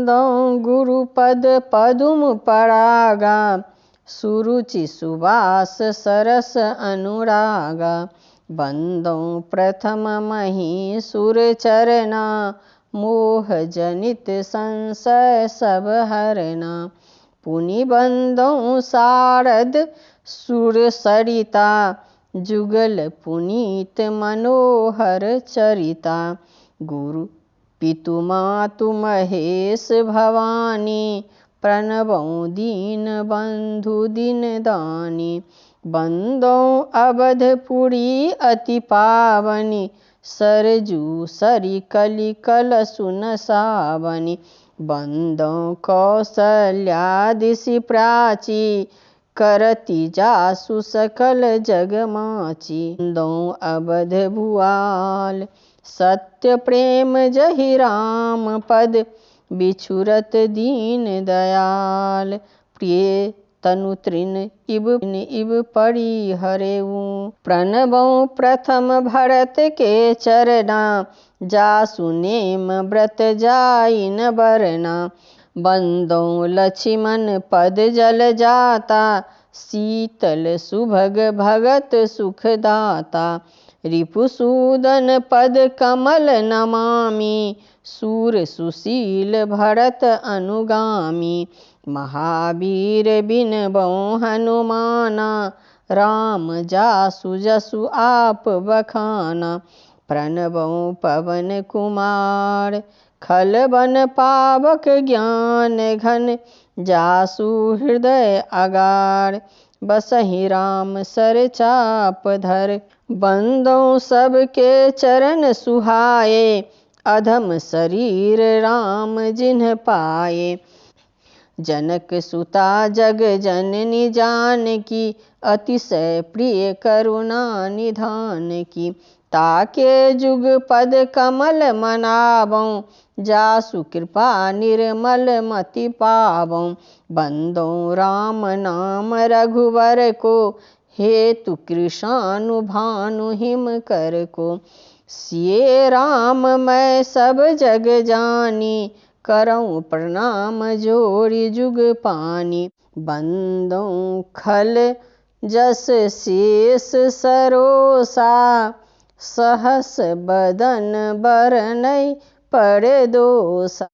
बंदौ गुरुपद पदुम परागा, सुरुचि सुवास सरस अनुरागा। बंदौ प्रथम मही सुर चरना, मोह जनित संशय सब हरना। पुनि बंदौ शारद सुर सरिता, जुगल पुनीत मनोहर चरिता। गुरु पितु मातु महेश भवानी, प्रणवौ दीन बंधु दिन दानी। बंदौ अवधपुरी अति पावनी, सरजू सरि कलि कलसु न सावनी। बंदौ कौसल्यादिसि प्राची, करति जासु सकल जग माची। बंदौ अवध भुआल, सत्य प्रेम जहि राम पद, बिछुरत दीन दयाल। प्रिय तनु तृण इब पड़ी हरेऊ, प्रणवौ प्रथम भरत के चरना। जासु नेम व्रत जाई न बरना। बंदौ लक्ष्मण पद जल जाता, शीतल सुभग भगत सुख दाता। रिपुसूदन पद कमल नमामि, सूर सुशील भरत अनुगामी। महावीर बिनबौ हनुमाना, राम जासु जसु आप बखाना। प्रणवौ पवन कुमार, खलबन पावक ज्ञान घन। जासु हृदय अगार, बसहि राम सर चाप धर। बंदौ सबके चरण सुहाए, अधम शरीर राम जिन्ह पाए। जनक सुता जग जननी जानकी, अतिशय प्रिय करुणा निधान की। ताके जुग पद कमल मनावौ, जासु कृपा निर्मल मति पावौ। बंदौ राम नाम रघुवर को, हेतु कृशानु भानु हिम कर को। सिए राम मैं सब जग जानी, करौं प्रणाम जोड़ि जुग पानी। बंदौ खल जस शेष सरोसा, सहस बदन बरनै पड़े दोसा।